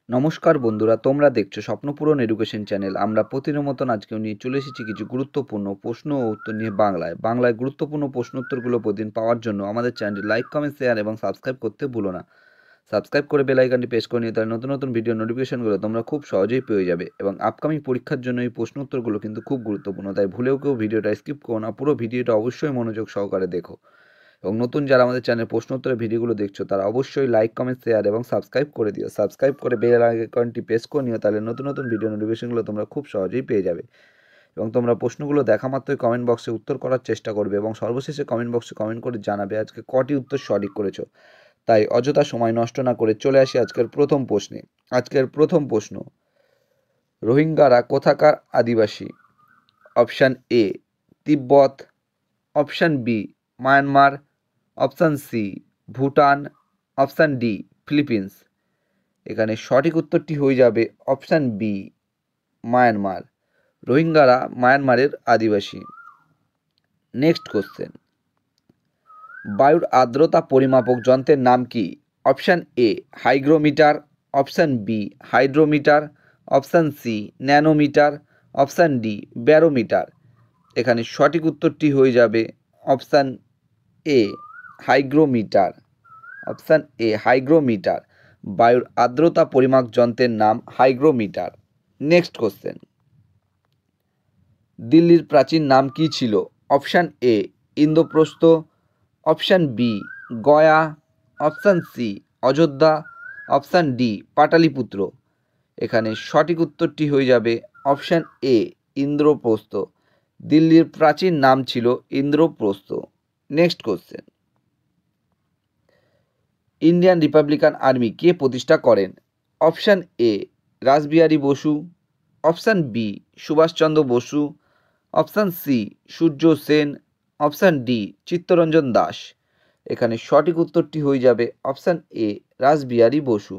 নমস্কার বন্ধুরা, তোমরা দেখছো স্বপ্নপূরণ এডুকেশন চ্যানেল। আমরা প্রতিদিনের মতন আজকেও নিয়ে চলে এসেছি কিছু গুরুত্বপূর্ণ প্রশ্ন ও উত্তর নিয়ে বাংলায় গুরুত্বপূর্ণ প্রশ্ন উত্তরগুলো প্রতিদিন পাওয়ার জন্য আমাদের চ্যানেলটি লাইক, কমেন্ট, শেয়ার এবং সাবস্ক্রাইব করতে ভুলো না। সাবস্ক্রাইব করে বেল আইকনটি প্রেস করে নিয়ে তাহলে নতুন নতুন ভিডিও নোটিফিকেশনগুলো তোমরা খুব সহজেই পেয়ে যাবে। এবং আপকামিং পরীক্ষার জন্য এই প্রশ্ন উত্তরগুলো কিন্তু খুব গুরুত্বপূর্ণ, তাই ভুলেও কেউ ভিডিওটা স্কিপ করো না, পুরো ভিডিওটা অবশ্যই মনোযোগ সহকারে দেখো। এবং নতুন যারা আমাদের চ্যানেল প্রশ্ন উত্তরের ভিডিওগুলো দেখছো তারা অবশ্যই লাইক, কমেন্ট, শেয়ার এবং সাবস্ক্রাইব করে দিও। সাবস্ক্রাইব করে বেল আইকনটি প্রেস করে নিও, তাহলে নতুন নতুন ভিডিও নোটিফিকেশনগুলো তোমরা খুব সহজেই পেয়ে যাবে। এবং তোমরা প্রশ্নগুলো দেখা মাত্রই কমেন্ট বক্সে উত্তর করার চেষ্টা করবে এবং সর্বশেষে কমেন্ট বক্সে কমেন্ট করে জানাবে আজকে কটি উত্তর সঠিক করেছো। তাই অযথা সময় নষ্ট না করে চলে আসি আজকের প্রথম প্রশ্নে। আজকের প্রথম প্রশ্ন, রোহিঙ্গারা কোথাকার আদিবাসী? Option A Tibet, option B Myanmar, option C Bhutan, option D Philippines. এখানে সঠিক উত্তরটি হয়ে যাবে অপশান বি মায়ানমার। রোহিঙ্গারা মায়ানমারের আদিবাসী। নেক্সট কোশ্চেন, বায়ুর আর্দ্রতা পরিমাপক যন্ত্রের নাম কি? Option A hygrometer, option B hydrometer, option C nanometer, option D barometer. এখানে সঠিক উত্তরটি হয়ে যাবে option A hygrometer. Option A hygrometer. বায়ুর আর্দ্রতা পরিমাপ যন্ত্রের নাম হাইগ্রোমিটার। নেক্সট কোশ্চেন, দিল্লির প্রাচীন নাম কি ছিল? Option A Indraprastha, option B Gaya, option C Ayodhya, option D Pataliputra. এখানে সঠিক উত্তরটি হয়ে যাবে অপশান এ ইন্দ্রপ্রস্থ। দিল্লির প্রাচীন নাম ছিল Indraprastha. Next question, Indian Republican Army কে প্রতিষ্ঠা করেন? Option A Rashbehari Bose, option B Subhash Chandra Bose, option C Surya Sen, option D Chittaranjan Das. এখানে সঠিক উত্তরটি হয়ে যাবে option A Rashbehari Bose.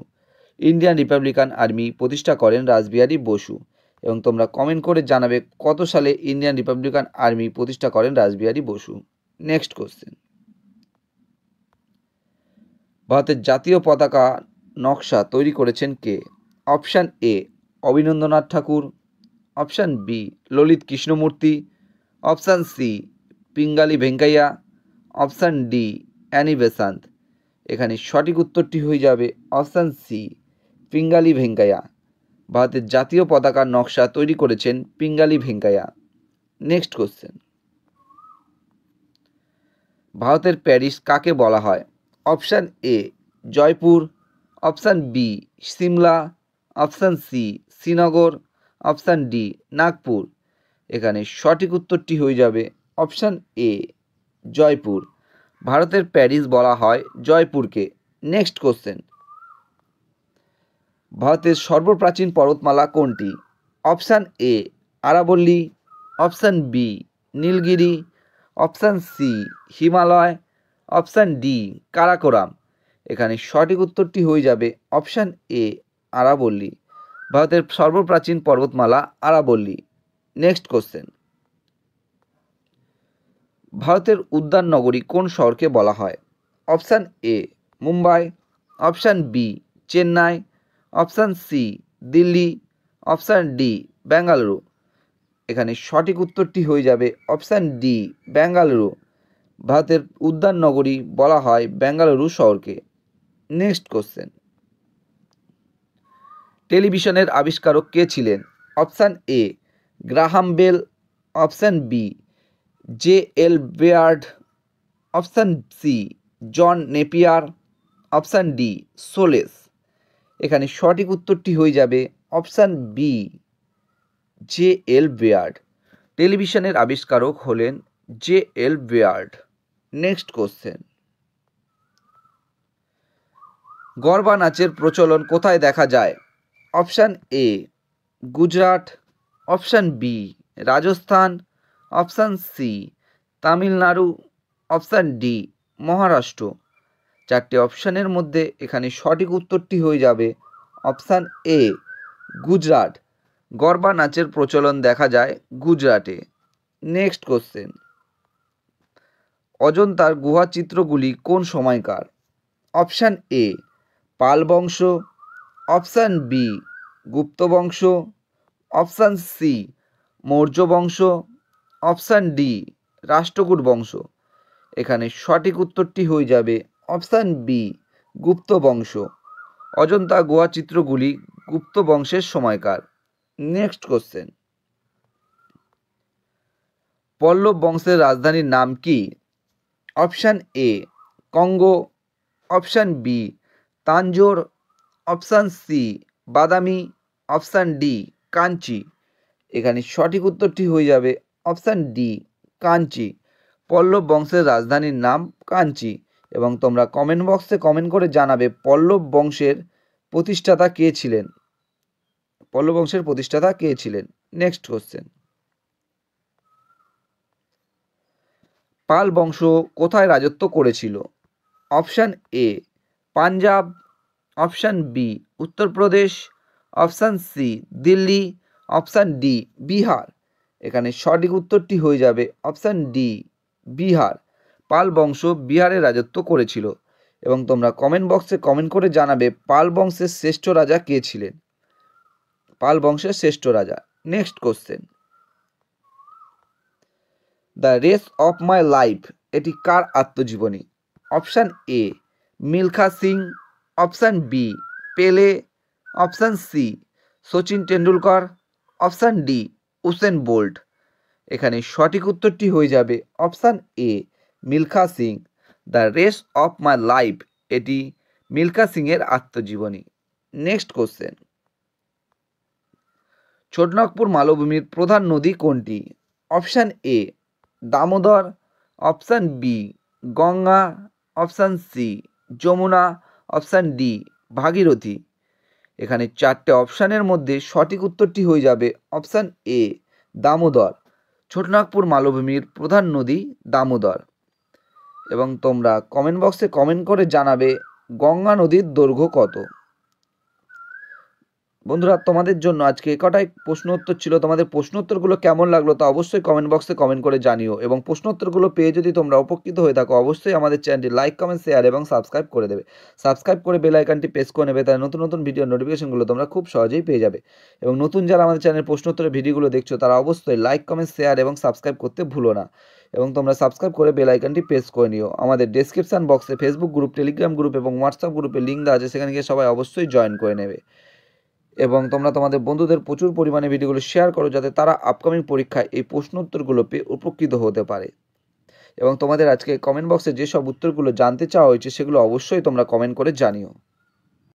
Indian Republican Army প্রতিষ্ঠা করেন রাসবিহারী বসু। এবং তোমরা কমেন্ট করে জানাবে কত সালে ইন্ডিয়ান রিপাবলিকান আর্মি প্রতিষ্ঠা করেন রাসবিহারী বসু। নেক্সট কোশ্চেন, ভারতের জাতীয় পতাকা নকশা তৈরি করেছেন কে? Option A Abanindranath Thakur, option B Lalit Krishnamurti, option C Pingali Venkayya, option D Annie Besant. এখানে সঠিক উত্তরটি হয়ে যাবে অপশান সি পিঙ্গালি ভেঙ্কাইয়া। ভারতের জাতীয় পতাকার নকশা তৈরি করেছেন পিঙ্গালি ভেঙ্কাইয়া। নেক্সট কোশ্চেন, ভারতের প্যারিস কাকে বলা হয়? Option A Jaipur, option B Shimla, option C Srinagar, option D Nagpur. এখানে সঠিক উত্তরটি হয়ে যাবে অপশান এ জয়পুর। ভারতের প্যারিস বলা হয় জয়পুরকে। নেক্সট কোশ্চেন, ভারতের সর্বপ্রাচীন পর্বতমালা কোনটি? অপশান এ আরাবল্লী, option B Nilgiri, option C Himalaya, option D Karakoram. এখানে সঠিক উত্তরটি হয়ে যাবে অপশান এ আরাবল্লী। ভারতের সর্বপ্রাচীন পর্বতমালা আরাবল্লী। নেক্সট কোশ্চেন, ভারতের উদ্যান নগরী কোন শহরকে বলা হয়? Option A Mumbai, option B Chennai, option C Delhi, option D Bengaluru. এখানে সঠিক উত্তরটি হয়ে যাবে অপশান ডি বেঙ্গালুরু। ভারতের উদ্যান নগরী বলা হয় বেঙ্গালুরু শহরকে। নেক্সট কোশ্চেন, টেলিভিশনের আবিষ্কারক কে ছিলেন? Option A Graham Bell, option B J L Baird, option C John Napier, option D সোলেস। এখানে সঠিক উত্তরটি হয়ে যাবে option B J L Baird. টেলিভিশনের আবিষ্কারক হলেন J L Baird. Next question, Garba নাচের প্রচলন কোথায় দেখা যায়? Option A Gujarat, option B Rajasthan, option C Tamil Nadu, option D Maharashtra. চারটে অপশানের মধ্যে এখানে সঠিক উত্তরটি হয়ে যাবে অপশান এ গুজরাট। গরবা নাচের প্রচলন দেখা যায় গুজরাটে। নেক্সট কোশ্চেন, অজন্তার গুহা চিত্রগুলি কোন সময়কার? অপশান এ পাল বংশ, অপশান বি গুপ্ত বংশ, অপশান সি মৌর্য বংশ, অপশান ডি রাষ্ট্রকূট বংশ। এখানে সঠিক উত্তরটি হয়ে যাবে অপশান বি গুপ্ত বংশ। অজন্তা গুহা চিত্রগুলি গুপ্ত বংশের সময়কার। নেক্সট কোশ্চেন, পল্লব বংশের রাজধানীর নাম কি? Option A Congo, option B Tanjore, option C Badami, option D Kanchi. এখানে সঠিক উত্তরটি হয়ে যাবে অপশান ডি কাঞ্চি। পল্লব বংশের রাজধানীর নাম কাঞ্চি। এবং তোমরা কমেন্ট বক্সে কমেন্ট করে জানাবে পল্লব বংশের প্রতিষ্ঠাতা কে ছিলেন। পল্লব বংশের প্রতিষ্ঠাতা কে ছিলেন। নেক্সট কোশ্চেন, পাল বংশ কোথায় রাজত্ব করেছিল? Option A Punjab, option B Uttar Pradesh, option C Delhi, option D Bihar. এখানে সঠিক উত্তরটি হয়ে যাবে অপশান ডি বিহার। পাল বংশ বিহারে রাজত্ব করেছিল। এবং তোমরা কমেন্ট বক্সে কমেন্ট করে জানাবে পাল বংশের শ্রেষ্ঠ রাজা কে ছিলেন। পাল বংশের শ্রেষ্ঠ রাজা। Next question, the race of my life এটি কার আত্মজীবনী? Option A Milkha Singh, option B Pele, option C Sachin Tendulkar, option D Usain Bolt. এখানে সঠিক উত্তরটি হয়ে যাবে option A Milkha Singh. The race of my life এটি মিলখা সিংয়ের আত্মজীবনী। নেক্সট কোশ্চেন, ছোটনাগপুর মালভূমির প্রধান নদী কোনটি? Option A Damodar, option B Ganga, option C Yamuna, option D Bhagirathi. এখানে চারটে অপশানের মধ্যে সঠিক উত্তরটি হয়ে যাবে অপশান এ দামোদর। ছোটনাগপুর মালভূমির প্রধান নদী দামোদর। এবং তোমরা কমেন্ট বক্সে কমেন্ট করে জানাবে গঙ্গা নদীর দৈর্ঘ্য কত। বন্ধুরা, তোমাদের জন্য আজকে কটাই প্রশ্ন উত্তর ছিল। তোমাদের প্রশ্ন উত্তরগুলো কেমন লাগলো তা অবশ্যই কমেন্ট বক্সে কমেন্ট করে জানিও। এবং প্রশ্ন উত্তরগুলো পেয়ে যদি তোমরা উপকৃত হয়ে থাকো অবশ্যই আমাদের চ্যানেলটি লাইক, কমেন্ট, শেয়ার এবং সাবস্ক্রাইব করে দেবে। সাবস্ক্রাইব করে বেল আইকনটি প্রেস করে নেবে, তাই নতুন নতুন ভিডিও নোটিফিকেশনগুলো তোমরা খুব সহজেই পেয়ে যাবে। এবং নতুন যারা আমাদের চ্যানেলের প্রশ্ন উত্তরের ভিডিওগুলো দেখছো তারা অবশ্যই লাইক, কমেন্ট, শেয়ার এবং সাবস্ক্রাইব করতে ভুলো না। এবং তোমরা সাবস্ক্রাইব করে বেল আইকনটি প্রেস করে নিও। আমাদের ডেসক্রিপশন বক্সে ফেসবুক গ্রুপ, টেলিগ্রাম গ্রুপ এবং হোয়াটসঅ্যাপ গ্রুপের লিঙ্ক দেওয়া আছে, সেখানে গিয়ে সবাই অবশ্যই জয়েন করে নেবে। এবং তোমরা তোমাদের বন্ধুদের প্রচুর পরিমাণে ভিডিওগুলো শেয়ার করো যাতে তারা আপকামিং পরীক্ষায় এই প্রশ্ন উত্তরগুলো পেয়ে উপকৃত হতে পারে। এবং তোমাদের আজকে কমেন্ট বক্সে যেসব উত্তরগুলো জানতে চাওয়া হয়েছে সেগুলো অবশ্যই তোমরা কমেন্ট করে জানিও।